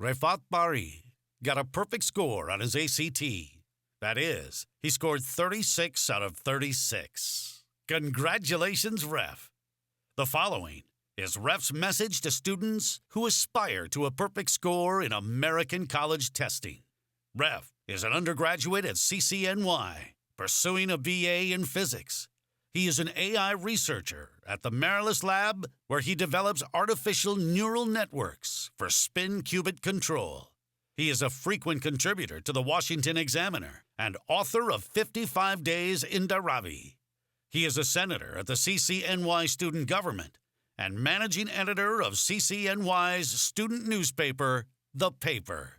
Refat Bari got a perfect score on his ACT. That is, he scored 36 out of 36. Congratulations, Ref. The following is Ref's message to students who aspire to a perfect score in American college testing. Ref is an undergraduate at CCNY, pursuing a BA in physics. He is an AI researcher at the Marilis Lab, where he develops artificial neural networks for spin qubit control. He is a frequent contributor to the Washington Examiner and author of 55 Days in Dharavi. He is a senator at the CCNY Student Government and managing editor of CCNY's student newspaper, The Paper.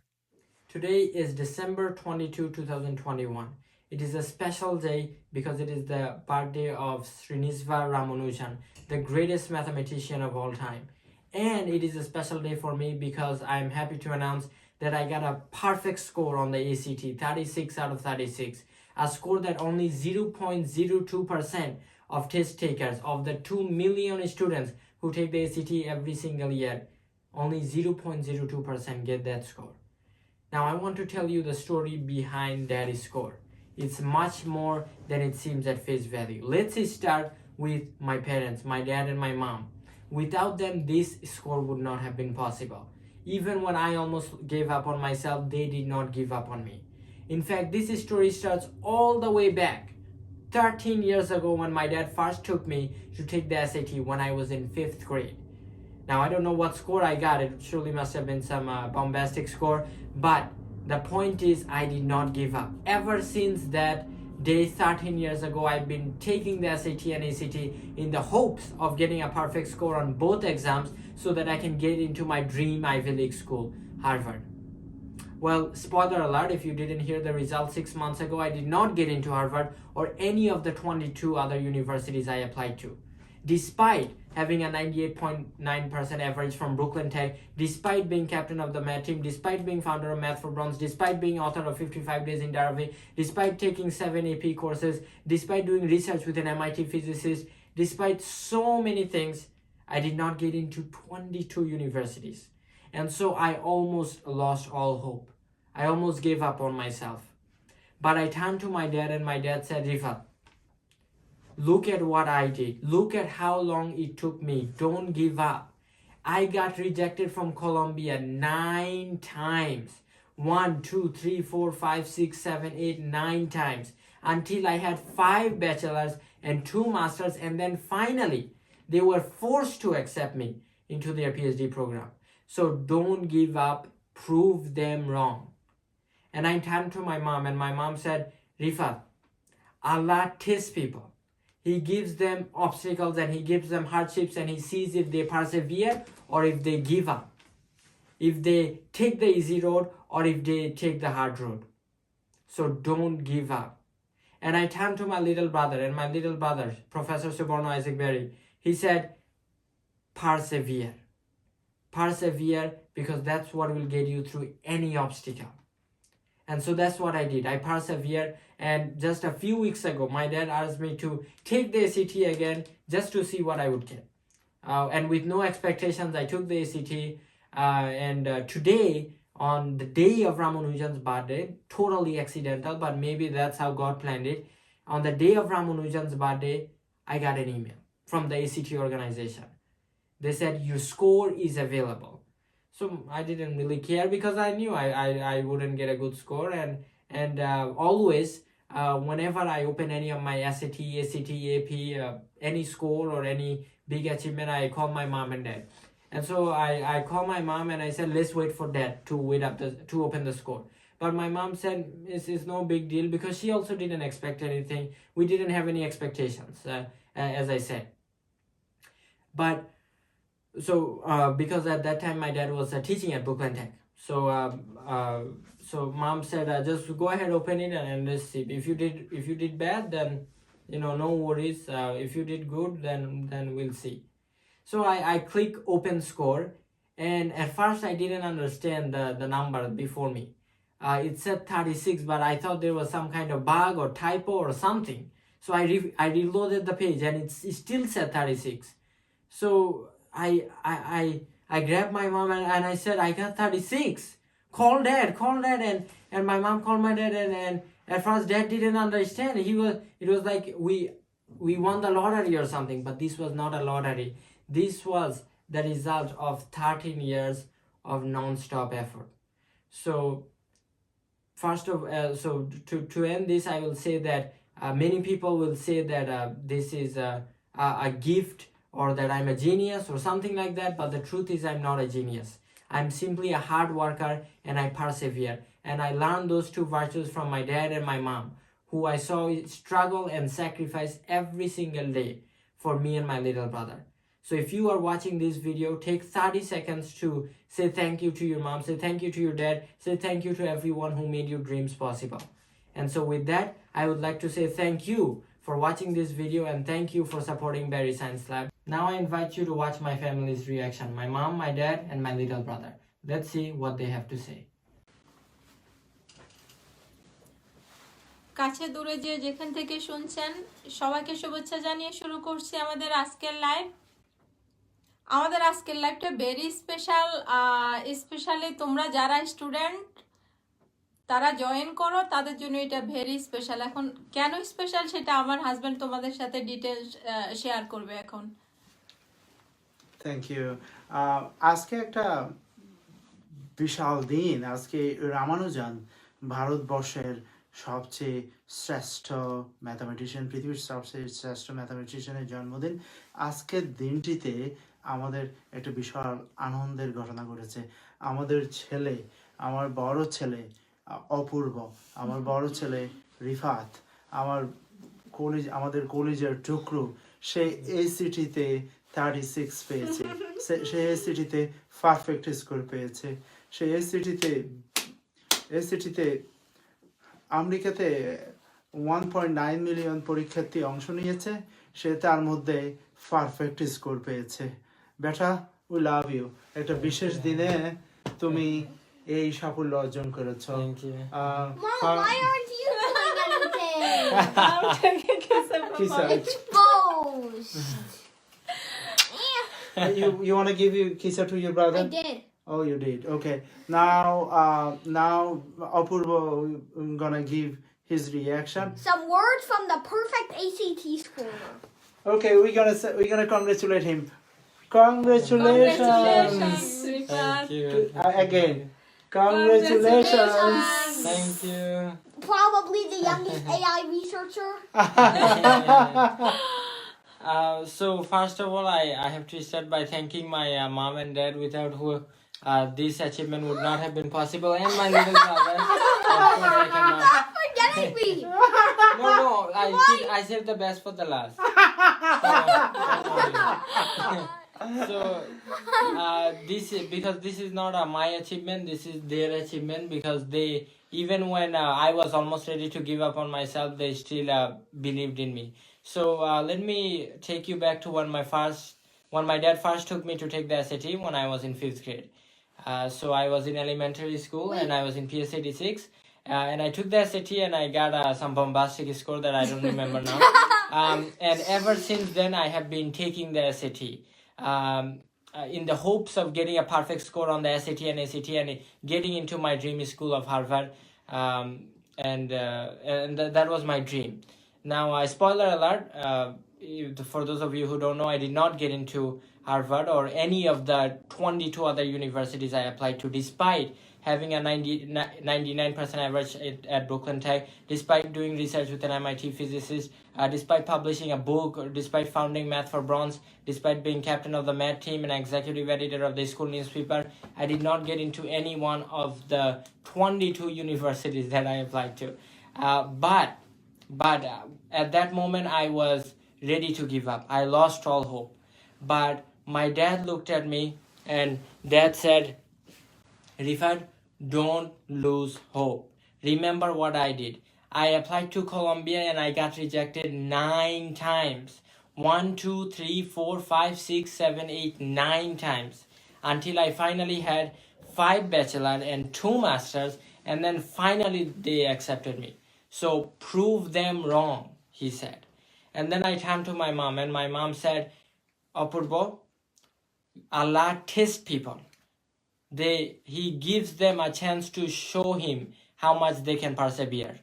Today is December 22, 2021. It is a special day because it is the birthday of Srinivasa Ramanujan, the greatest mathematician of all time. And it is a special day for me because I am happy to announce that I got a perfect score on the ACT, 36 out of 36. A score that only 0.02% of test takers, of the 2 million students who take the ACT every single year, only 0.02% get that score. Now I want to tell you the story behind that score. It's much more than it seems at face value. Let's start with my parents, my dad and my mom. Without them, this score would not have been possible. Even when I almost gave up on myself, they did not give up on me. In fact, this story starts all the way back 13 years ago when my dad first took me to take the SAT when I was in 5th grade. Now, I don't know what score I got. It surely must have been some bombastic score. But the point is, I did not give up. Ever since that day, 13 years ago, I've been taking the SAT and ACT in the hopes of getting a perfect score on both exams so that I can get into my dream Ivy League school, Harvard. Well, spoiler alert, if you didn't hear the results 6 months ago, I did not get into Harvard or any of the 22 other universities I applied to. Despite having a 98.9% average from Brooklyn Tech, despite being captain of the math team, despite being founder of Math for Bronze, despite being author of 55 Days in Dharavi, despite taking 7 AP courses, despite doing research with an MIT physicist, despite so many things, I did not get into 22 universities. And so I almost lost all hope. I almost gave up on myself. But I turned to my dad and my dad said, Rifat, look at what I did. Look at how long it took me. Don't give up. I got rejected from Columbia 9 times. 1, 2, 3, 4, 5, 6, 7, 8, 9 times. Until I had 5 bachelors and 2 masters. And then finally, they were forced to accept me into their PhD program. So don't give up. Prove them wrong. And I turned to my mom and my mom said, Rifat, Allah tests people. He gives them obstacles and he gives them hardships and he sees if they persevere or if they give up. If they take the easy road or if they take the hard road. So don't give up. And I turned to my little brother, and my little brother, Professor Suborno Isaac Berry, he said, persevere. Persevere, because that's what will get you through any obstacle. And so that's what I did. I persevered, and just a few weeks ago, my dad asked me to take the ACT again just to see what I would get. And with no expectations, I took the ACT. And today, on the day of Ramanujan's birthday, totally accidental, but maybe that's how God planned it. On the day of Ramanujan's birthday, I got an email from the ACT organization. They said, your score is available. So I didn't really care because I knew I wouldn't get a good score. And always, whenever I open any of my SAT, ACT, AP, any score or any big achievement, I call my mom and dad. And so I call my mom and I said, let's wait for dad to open the score. But my mom said, it's no big deal because she also didn't expect anything. We didn't have any expectations, as I said. But so because at that time my dad was teaching at Brooklyn Tech. So mom said, just go ahead, open it and let's see. If you did bad, then no worries. If you did good, then we'll see. So I click open score, and at first I didn't understand the number before me. It said 36, but I thought there was some kind of bug or typo or something. So I reloaded the page and it still said 36. So I I grabbed my mom and I said, I got 36. Call dad, and my mom called my dad, and at first dad didn't understand. It was like we won the lottery or something, but this was not a lottery. This was the result of 13 years of non-stop effort. So to end this, I will say that many people will say that this is a gift, or that I'm a genius or something like that, but the truth is I'm not a genius. I'm simply a hard worker, and I persevere, and I learned those two virtues from my dad and my mom, who I saw struggle and sacrifice every single day for me and my little brother. So if you are watching this video, take 30 seconds to say thank you to your mom, say thank you to your dad, say thank you to everyone who made your dreams possible. And so with that, I would like to say thank you for watching this video, and thank you for supporting Barry Science Lab. Now I invite you to watch my family's reaction, my mom, my dad, and my little brother. Let's see what they have to say. কাছে দূরে যে যেখান থেকে শুনছেন সবাইকে শুভেচ্ছা জানিয়ে শুরু করছি আমাদের আজকের লাইভ। আমাদের আজকের লাইভটা ভেরি স্পেশাল, স্পেশালি তোমরা যারা স্টুডেন্ট তারা জয়েন করো, তাদের জন্য এটা ভেরি স্পেশাল। এখন কেন স্পেশাল সেটা আমার হাজবেন্ড তোমাদের সাথে ডিটেইলস শেয়ার করবে এখন। Thank you. আজকে একটা বিশাল দিন। আজকে রামানুজান ভারতবর্ষের সবচেয়ে শ্রেষ্ঠ ম্যাথামেটিশিয়ান, পৃথিবীর সবচেয়ে শ্রেষ্ঠ ম্যাথামেটিশিয়ানের জন্মদিন। আজকের দিনটিতে আমাদের একটা বিশাল আনন্দের ঘটনা ঘটেছে। আমাদের ছেলে, আমার বড় ছেলে অপূর্ব, আমার বড় ছেলে রিফাত, আমাদের কলেজের টুকরো, সে ACT-তে 36 পেয়েছে, সে ACT-তে পারফেক্ট স্কোর পেয়েছে, সে ACT-তে আমেরিকাতে 1.9 মিলিয়ন পরীক্ষার্থী অংশ নিয়েছে, সে তার মধ্যে পারফেক্ট স্কোর পেয়েছে। বেটা, উই লাভ ইউ। একটা বিশেষ দিনে তুমি এই সাফল্য অর্জন করেছো। You want to give you kissa to your brother? I did. Oh, you did. Okay. Now Apurva gonna give his reaction. Some words from the perfect ACT scorer. Okay, we're gonna congratulate him. Congratulations. Thank you. Again. Congratulations. Thank you. Probably the youngest AI researcher. So first of all, I have to start by thanking my mom and dad, without who this achievement would not have been possible, and my little brother. Of course, I cannot. Stop forgetting me. No, I saved the best for the last. So because this is not my achievement, this is their achievement, because they, even when I was almost ready to give up on myself, they still believed in me. So let me take you back to when my dad first took me to take the SAT when I was in 5th grade. So I was in elementary school and I was in PS86, and I took the SAT and I got some bombastic score that I don't remember now. And ever since then I have been taking the SAT in the hopes of getting a perfect score on the SAT and ACT and getting into my dream school of Harvard. And that was my dream. Now, spoiler alert, for those of you who don't know, I did not get into Harvard or any of the 22 other universities I applied to, despite having a 99% average at Brooklyn Tech, despite doing research with an MIT physicist, despite publishing a book, despite founding Math for Bronze, despite being captain of the math team and executive editor of the school newspaper, I did not get into any one of the 22 universities that I applied to. But at that moment, I was ready to give up. I lost all hope. But my dad looked at me and dad said, Rifat, don't lose hope. Remember what I did. I applied to Columbia and I got rejected 9 times. 1, 2, 3, 4, 5, 6, 7, 8, 9 times. Until I finally had 5 bachelor and 2 masters, and then finally they accepted me. So prove them wrong, he said. And then I turned to my mom and my mom said, Apurva, Allah tests people. He gives them a chance to show him how much they can persevere.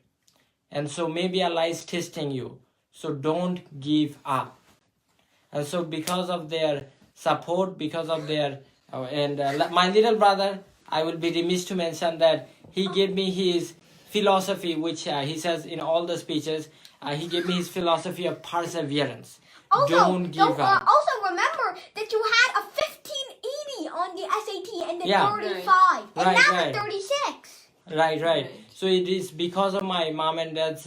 And so maybe Allah is testing you. So don't give up. And so because of their support, because of their my little brother, I will be remiss to mention that he gave me his philosophy, which he says in all the speeches. He gave me his philosophy of perseverance. Don't give up. Also remember that you had a 1580 on the SAT and then Yeah. 35, and Right, now right. a 36. Right. So it is because of my mom and dad's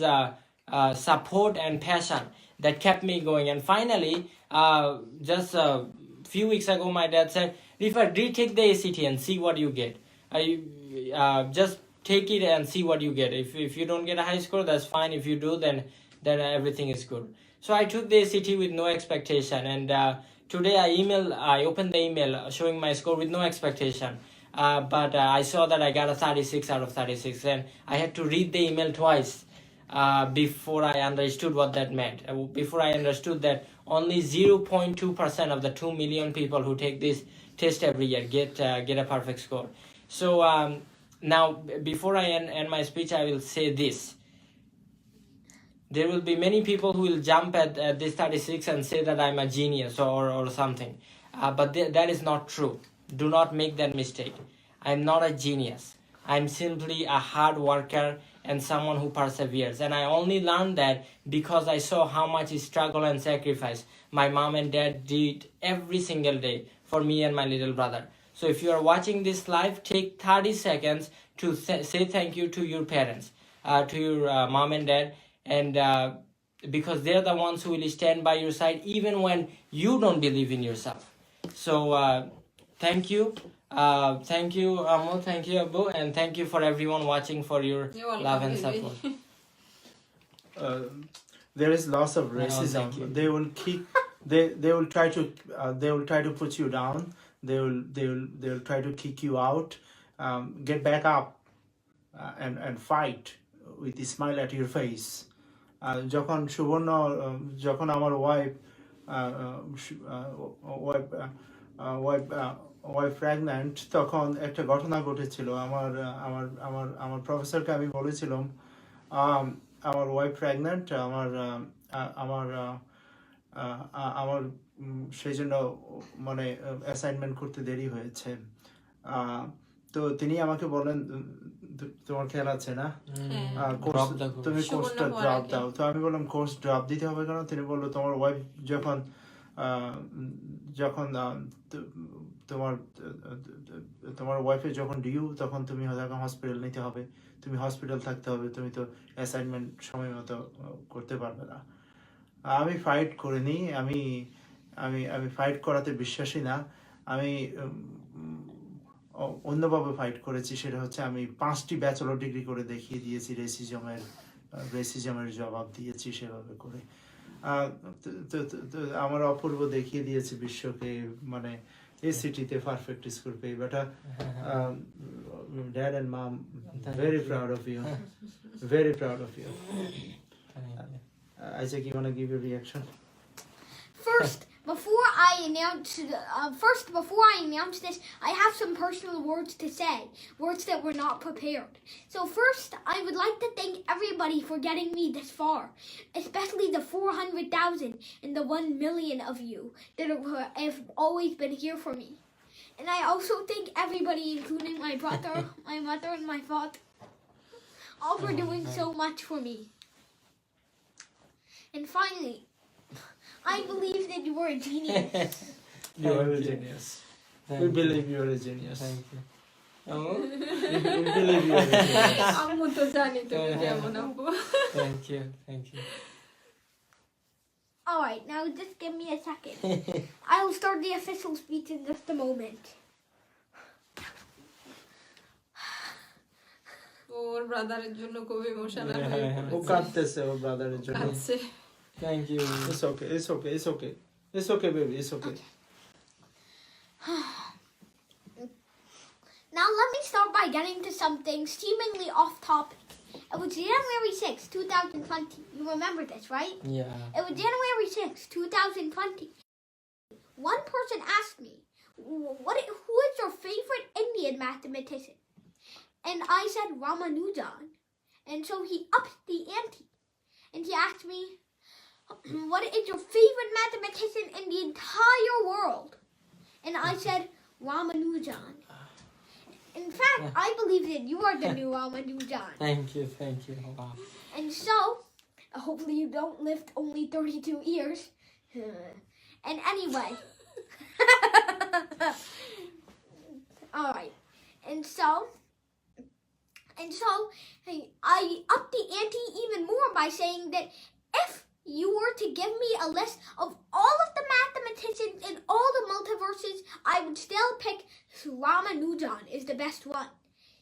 support and passion that kept me going. And finally, just a few weeks ago, my dad said, "Rifa, retake the ACT and see what you get. Just take it and see what you get. If you don't get a high score, that's fine. If you do, then everything is good." So I took the ACT with no expectation, and today I opened the email showing my score with no expectation. But I saw that I got a 36 out of 36, and I had to read the email twice before I understood what that meant. Before I understood that only 0.2% of the 2 million people who take this test every year get a perfect score. So now, before I end my speech, I will say this. There will be many people who will jump at this 36 and say that I'm a genius or something. But that is not true. Do not make that mistake. I'm not a genius. I'm simply a hard worker and someone who perseveres. And I only learned that because I saw how much struggle and sacrifice my mom and dad did every single day for me and my little brother. So if you are watching this live, take 30 seconds to say thank you to your parents, to your mom and dad, and because they're the ones who will stand by your side even when you don't believe in yourself. So thank you. Thank you, Amo, thank you, Abu, and thank you for everyone watching for your You're welcome, love and baby. support. There is lots of thank you. racism. They will kick. They will try to put you down. They will try to kick you out. Get back up and fight with a smile at your face. যখন সুবর্ণ যখন আমার wife pregnant, তখন একটা ঘটনা ঘটেছিল। আমার প্রফেসরকে আমি বলেছিলাম আমার ওয়াইফ প্রেগন্যান্ট, আমার সেই জন্য মানে অ্যাসাইনমেন্ট করতে দেরি হয়েছে। তো তিনি আমাকে বলেন, তোমার খেয়াল আছে না, তুমি কোর্সটা ড্রপ দাও। তো আমি বললাম, কোর্স ড্রপ দিতে হবে কেন? তিনি বললো, তোমার ওয়াইফ যখন তোমার ওয়াইফের যখন ডিউ, তখন তুমি হয়তো হসপিটাল নিতে হবে, তুমি হসপিটাল থাকতে হবে, তুমি তো অ্যাসাইনমেন্ট সময় মতো করতে পারবে না। আমি ফাইট করিনি, আমি ফাইট করাতে বিশ্বাসী না। আমি অন্যভাবে ফাইট করেছি। সেটা হচ্ছে আমি 5টি ব্যাচেলর ডিগ্রি করে দেখিয়ে দিয়েছি, রেসিজমের জবাব দিয়েছি সেভাবে করে। আমার অপূর্ব দেখিয়ে দিয়েছে বিশ্বকে, মানে ACT-তে পারফেক্ট স্কোর পেয়ে। বেটা, dad and mom, very proud of you, very proud of you. Isaac, you want to give your reaction? First, before I announce this, I have some personal words to say, words that were not prepared. So first, I would like to thank everybody for getting me this far, especially the 400,000 and the 1 million of you that have always been here for me. And I also thank everybody, including my brother, my mother, and my father, all for doing so much for me. And finally, I believe that you were a genius. You are a genius. We believe you are a genius. Thank you. We believe you are a genius. আম্মু তো জানি তুমি কেমন আপু। Thank you. All right, now just give me a second. I will start the official speech in just a moment. ওর ব্রাদারের জন্য খুব emotional Yeah, হয়ে yeah. ও পড়েছে। কাঁদতেছে ওর ব্রাদারের জন্য। কাঁদছে। Thank you. It's okay, baby, it's okay. Now let me start by getting to something seemingly off topic. It was January 6, 2020. You remember this, right? Yeah. It was January 6, 2020. One person asked me, who is your favorite Indian mathematician? And I said Ramanujan. And so he upped the ante. And he asked me, what is your favorite mathematician in the entire world? And I said Ramanujan. In fact, I believe that you are the new Ramanujan. Thank you. Wow. And so, hopefully you don't live only 32 years. And anyway. Alright. And so, I upped the ante even more by saying that if you were to give me a list of all of the mathematicians in all the multiverses, I would still pick Ramanujan is the best one.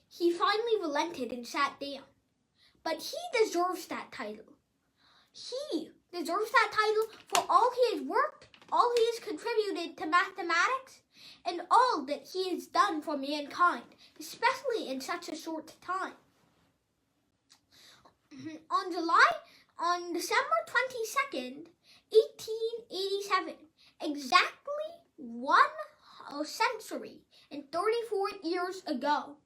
He finally relented and sat down. But he deserves that title. He deserves that title for all he has worked, all he has contributed to mathematics, and all that he has done for mankind, especially in such a short time. On December 22nd, 1887, exactly 1 century and 34 years ago,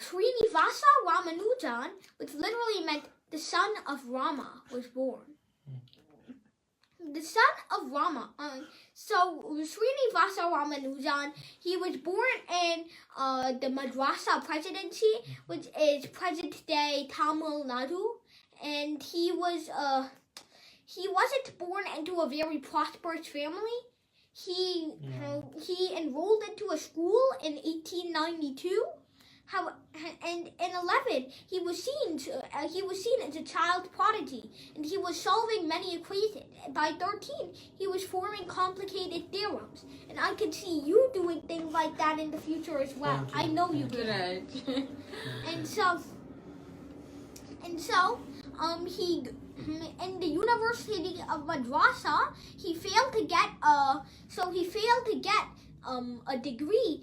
Srinivasa Ramanujan, which literally meant the son of Rama, was born. The son of Rama. So Srinivasa Ramanujan, he was born in the Madrasa Presidency, which is present-day Tamil Nadu, and he wasn't born into a very prosperous family. He enrolled into a school in 1892. And in 11, he was seen as a child prodigy, and he was solving many equations. By 13, he was forming complicated theorems, and I could see you doing things like that in the future as well. I know you can. Right. He in the University of Madrasa, he failed to get a degree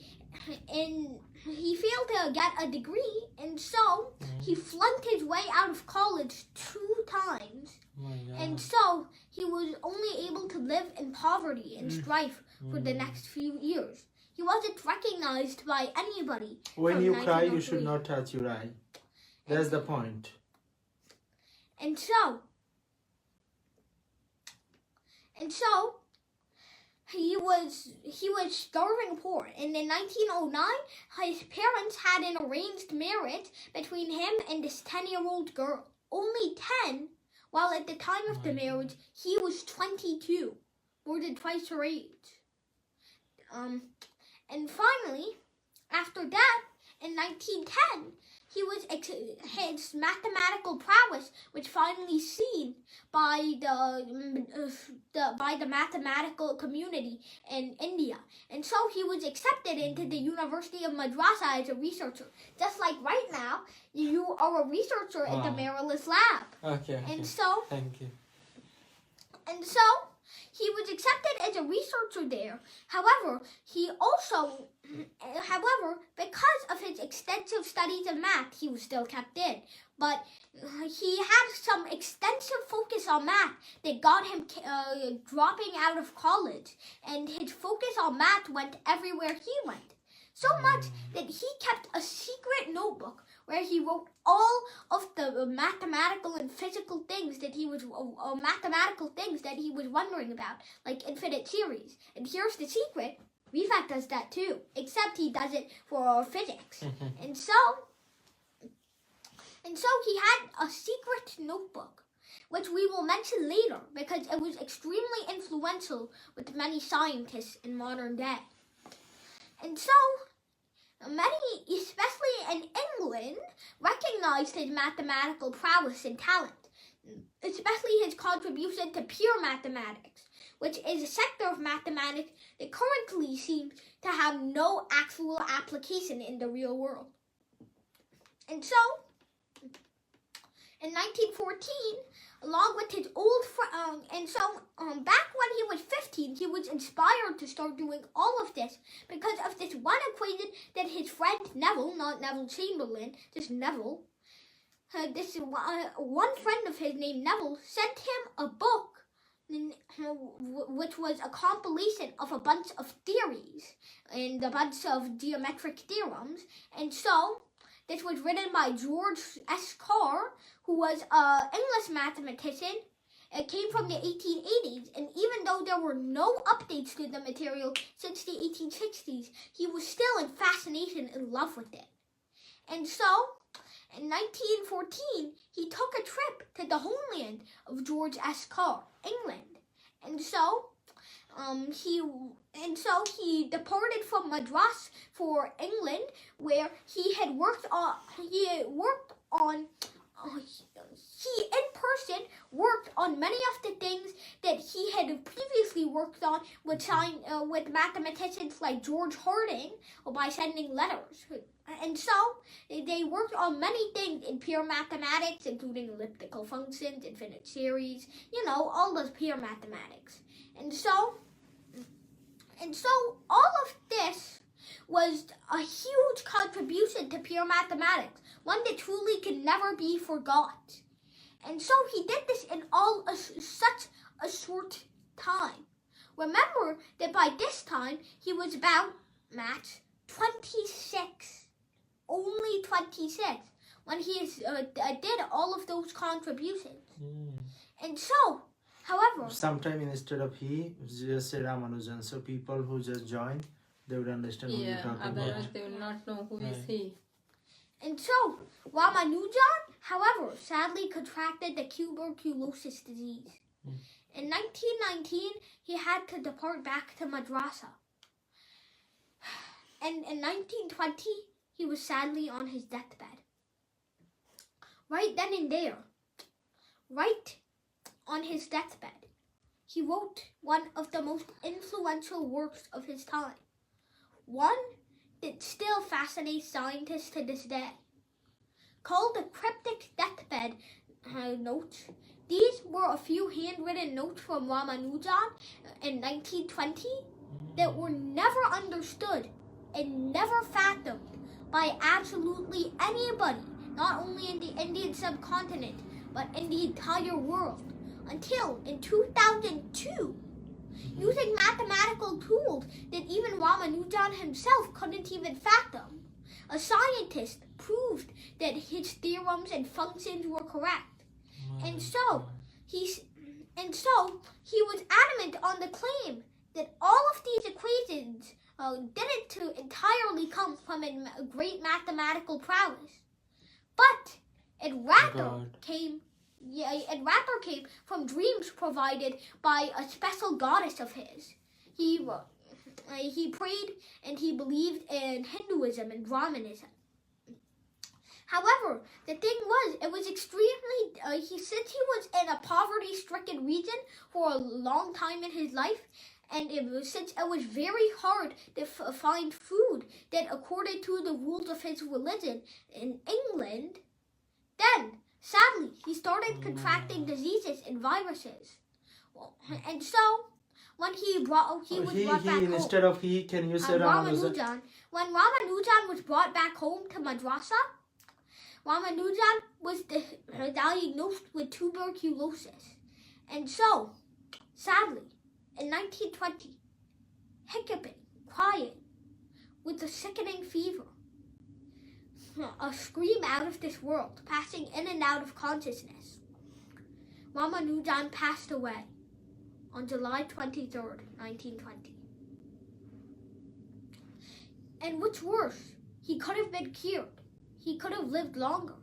and so he flunked his way out of college 2 times. Oh my God. And so he was only able to live in poverty and strife for the next few years. He wasn't recognized by anybody. When you cry, you 1903. should not touch your eye. That's the point. And so he was starving poor, and in 1909 his parents had an arranged marriage between him and this 10-year-old girl. Only 10, while at the time of the marriage he was 22, more than twice her age. And finally, after that, in 1910, his mathematical prowess was finally seen by the mathematical community in India, and so he was accepted into the University of Madrasa as a researcher. Just like right now, you are a researcher at the Marilis Lab. Okay. And so, Thank you. he was accepted as a researcher there. However, because of his extensive studies of math, he was still kept in. But he had some extensive focus on math that got him dropping out of college. And his focus on math went everywhere he went. So much that he kept a secret notebook where he wrote all of the mathematical and physical things that he was wondering about, like infinite series. And here's the secret: Rifat does that too, except he does it for physics. And so he had a secret notebook, which we will mention later because it was extremely influential with many scientists in modern day. And so many, especially in England, recognized his mathematical prowess and talent, especially his contribution to pure mathematics, which is a sector of mathematics that currently seems to have no actual application in the real world. And so, in 1914, along with his old friend, back when he was 15, he was inspired to start doing all of this because of this one equation that his friend Neville, not Neville Chamberlain, just Neville, one friend of his named Neville sent him a book which was a compilation of a bunch of theories and a bunch of geometric theorems. And so, this was written by George S. Carr, who was an English mathematician. It came from the 1880s, and even though there were no updates to the material since the 1860s, he was still in fascination in love with it. And so, in 1914, he took a trip to the homeland of George S. Carr, England. And so, he departed from Madras for England, where he worked on many of the things that he had previously worked on with mathematicians like George Harding, by sending letters. And so, they worked on many things in pure mathematics, including elliptical functions, infinite series, all those pure mathematics. And so all of this was a huge contribution to pure mathematics, one that truly can never be forgot. And so he did this in such a short time. Remember that by this time, he was about, Matt, 26. Only 26 when he did all of those contributions. And so, however, Sometime instead of he, just say Ramanujan. So people who just join, they would understand what you're talking otherwise about. they will not know who is he. And so, Ramanujan, however, sadly contracted the tuberculosis disease. In 1919, he had to depart back to Madrasa. And in 1920, he was sadly on his deathbed. Right then and there, right on his deathbed, he wrote one of the most influential works of his time. One that still fascinates scientists to this day. Called the Cryptic Deathbed Notes. These were a few handwritten notes from Ramanujan in 1920 that were never understood and never fathomed by absolutely anybody, not only in the Indian subcontinent, but in the entire world, until in 2002, using mathematical tools that even Ramanujan himself couldn't even fathom, a scientist proved that his theorems and functions were correct. And so he was adamant on the claim that all of these equations didn't entirely come from a great mathematical prowess, but it rather came from dreams provided by a special goddess of his. He prayed and he believed in Hinduism and Brahmanism. However, the thing was, it was extremely, since he was in a poverty-stricken region for a long time in his life, and since it was very hard to find food that accorded to the rules of his religion in England, then, sadly, he started contracting diseases and viruses. And so, when he was brought back home, instead of he, can you say Ramanujan? When Ramanujan was brought back home to Madrasa, Ramanujan was diagnosed with tuberculosis. And so, sadly, in 1920, hiccuping, crying, with a sickening fever, a scream out of this world, passing in and out of consciousness, Ramanujan passed away on July 23rd, 1920. And what's worse, he could have been cured. He could have lived longer.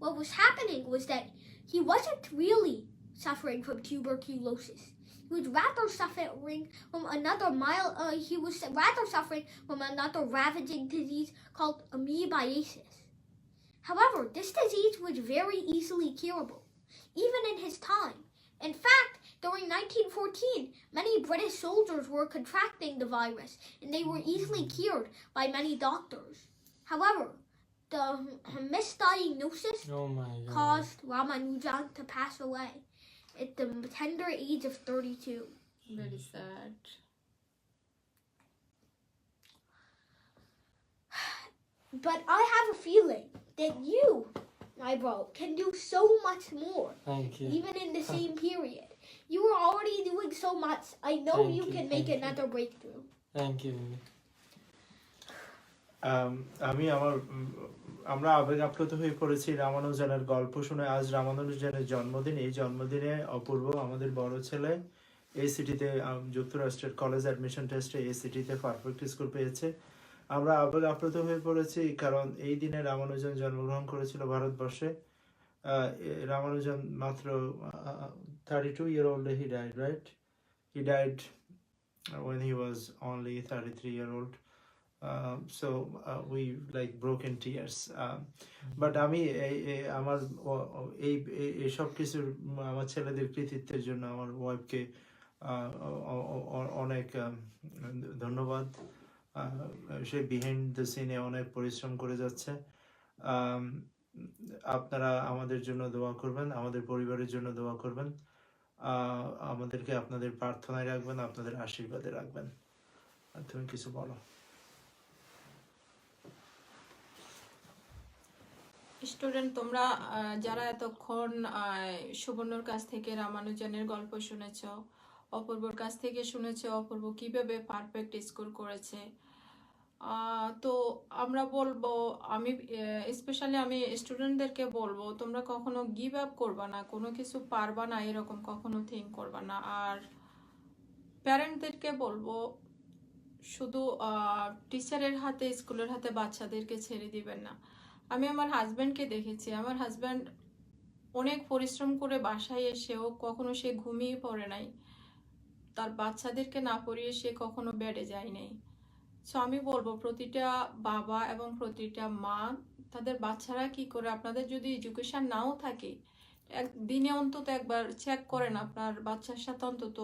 What was happening was that he wasn't really suffering from tuberculosis. He was rather suffering from another ravaging disease called amoebiasis. However, this disease was very easily curable, even in his time. In fact, during 1914, many British soldiers were contracting the virus, and they were easily cured by many doctors. However, the misdiagnosis caused Ramanujan to pass away at the tender age of 32. Very sad. But I have a feeling that you, my bro, can do so much more. Thank you. Even in the same period. You were already doing so much. I know Thank you you, can make thank you. another breakthrough. Thank you. আমি আমরা আবেগ আপ্লুত হয়ে পড়েছি রামানুজনের গল্প শুনে। আজ রামানুজনের জন্মদিন। এই জন্মদিনে অপূর্ব আমাদের বড় ছেলে এসিটিতে যুক্তরাষ্ট্রের কলেজ অ্যাডমিশন টেস্টে এসিটিতে পারফেক্ট স্কোর পেয়েছে। আমরা আবেগ আপ্লুত হয়ে পড়েছি কারণ এই দিনে রামানুজন জন্মগ্রহণ করেছিল ভারতবর্ষে। Ramanujan মাত্র 32-year-old he died, right? He died when he was only 33-year-old. So we like broke in tears. But আমি আমার এই সব কিছুর আমার ছেলেদের কৃতিত্বের জন্য আমার ওয়াইফকে অনেক ধন্যবাদ। সে বিহাইন্ড দ্য সিনে অনেক পরিশ্রম করে যাচ্ছে। আপনারা আমাদের জন্য দোয়া করবেন, আমাদের পরিবারের জন্য দোয়া করবেন, আমাদেরকে আপনাদের প্রার্থনায় রাখবেন, আপনাদের আশীর্বাদে রাখবেন। তুমি কিছু বলো। স্টুডেন্ট, তোমরা যারা এতক্ষণ সুবর্ণর কাছ থেকে রামানুজনের গল্প শুনেছ, অপূর্বর কাছ থেকে শুনেছ অপূর্ব কিভাবে পারফেক্ট স্কোর করেছে, তো আমরা বলবো, আমি স্পেশালি আমি স্টুডেন্টদেরকে বলবো, তোমরা কখনো গিভ আপ করবা না, কোনো কিছু পারবা না এরকম কখনো থিঙ্ক করবা না। আর প্যারেন্টদেরকে বলবো, শুধু টিচারের হাতে, স্কুলের হাতে বাচ্চাদেরকে ছেড়ে দিবেন না। আমি আমার হাজব্যান্ডকে দেখেছি, আমার হাজব্যান্ড অনেক পরিশ্রম করে বাসায় এসেও কখনো সে ঘুমিয়ে পড়ে নাই, তার বাচ্চাদেরকে না পড়িয়ে সে কখনো বেডে যায় নাই। সো আমি বলবো প্রতিটা বাবা এবং প্রতিটা মা তাদের বাচ্চারা কি করে, আপনাদের যদি এডুকেশন নাও থাকে, দিনে অন্তত একবার চেক করেন আপনার বাচ্চার সাথে, অন্তত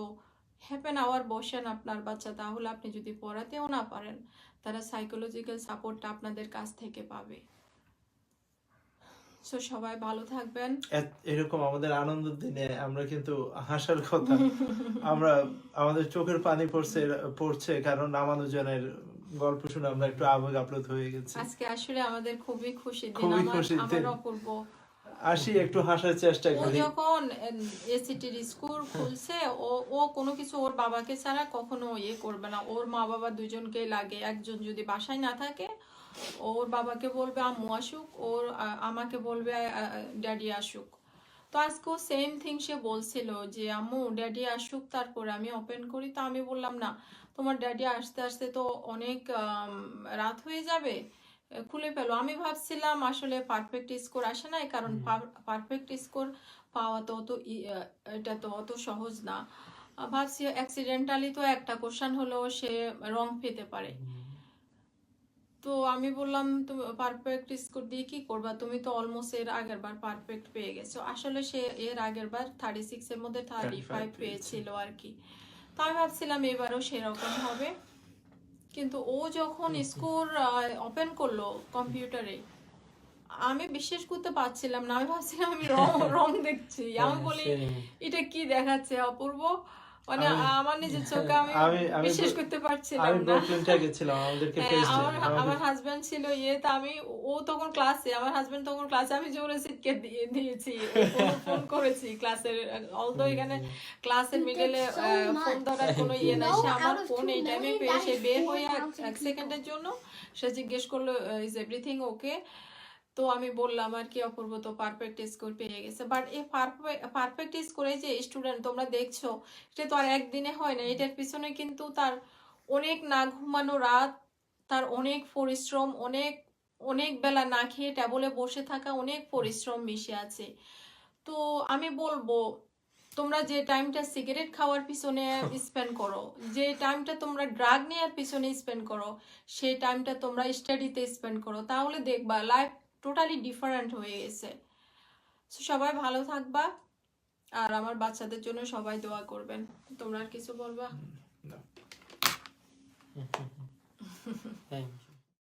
হাফ অ্যান আওয়ার বসেন আপনার বাচ্চা, তাহলে আপনি যদি পড়াতেও না পারেন, তারা সাইকোলজিক্যাল সাপোর্টটা আপনাদের কাছ থেকে পাবে। সো সবাই ভালো থাকবেন। এরকম আমাদের আনন্দের দিনে আমরা কিন্তু হাসার কথা, আমরা আমাদের চোখের পানি পড়ছে কারণ রামানুজনের গল্প শুনে আমরা একটু আবেগ আপ্লুত হয়ে গেছি। আজকে আসলে আমাদের খুবই খুশির দিন, খুবই খুশির দিন। আমার অপূর্ব আসি একটু হাসার চেষ্টা ও করি। যখন এসিটির স্কুল খুলছে, ও কোনো কিছু ওর বাবাকে ছাড়া কখনো ইয়ে করবে না। ওর মা বাবা দুজনকেই লাগে, একজন যদি বাসায় না থাকে ওর বাবাকে বলবে আম্মু আসুক, ওর আমাকে বলবে ড্যাডি আসুক। তো আজকেও সেম থিং সে বলছিল যে আম্মু ড্যাডি আসুক তারপরে আমি ওপেন করি। তো আমি বললাম না, তোমার ড্যাডি আসতে আসতে তো অনেক রাত হয়ে যাবে, খুলে ফেলো। আমি ভাবছিলাম আসলে পারফেক্ট স্কোর আসে নাই, কারণ পারফেক্ট স্কোর পাওয়া তো এটা তো অত সহজ না। ভাবছি অ্যাক্সিডেন্টালি তো একটা কোশ্চেন হলেও সে রং পেতে পারে। তো আমি বললাম তুমি পারফেক্ট স্কোর দিয়ে কি করবা, তুমি তো অলমোস্ট এর আগের বার পারফেক্ট পেয়ে গেছো। আসলে সে এর আগের বার 36 এর মধ্যে 35 পেয়েছিল আর কি। তো আমি ভাবছিলাম এবারও সেরকম হবে, কিন্তু ও যখন স্কোর ওপেন করলো কম্পিউটারে, আমি বিশ্বাস করতে পারছিলাম না। আমি ভাবছিলাম আমি রং দেখছি। আমি বলি এটা কি দেখাচ্ছে অপূর্ব, মানে আমার নিজের চোখে আমি বিশ্বাস করতে পারছিলাম না। আমার হাজবেন্ড ছিল তা আমি, ও তখন ক্লাসে, আমার হাজবেন্ড তখন ক্লাসে, আমি জোরে সিটকে দিয়েছি, ফোন করেছি ক্লাসের, অলদো এখানে ক্লাসের মিডলে ফোন ধরার কোনো নাই। সে আমার ফোন এই টাইমে পেয়ে সে বের হয়ে এক সেকেন্ডের জন্য সে জিজ্ঞেস করলো ইজ এভরিথিং ওকে। তো আমি বললাম আর কি অপূর্ব তো পারফেক্ট স্কোর পেয়ে গেছে। বাট এই পারফেক্ট স্কোরে যে স্টুডেন্ট তোমরা দেখছো, এটা তো আর একদিনে হয় না, এটার পিছনে কিন্তু তার অনেক না ঘুমানো রাত, তার অনেক পরিশ্রম, অনেক অনেক বেলা না খেয়ে টেবলে বসে থাকা, অনেক পরিশ্রম মিশে আছে। তো আমি বলবো তোমরা যে টাইমটা সিগারেট খাওয়ার পিছনে স্পেন্ড করো, যে টাইমটা তোমরা ড্রাগ নেওয়ার পিছনে স্পেন্ড করো, সেই টাইমটা তোমরা স্টাডিতে স্পেন্ড করো, তাহলে দেখবা লাইফ টোটালি ডিফারেন্ট হয়ে গেছে। সবাই ভালো থাকবা, আর আমার বাচ্চাদের জন্য সবাই দোয়া করবেন। তোমরা আর কিছু বলবা? Thank you.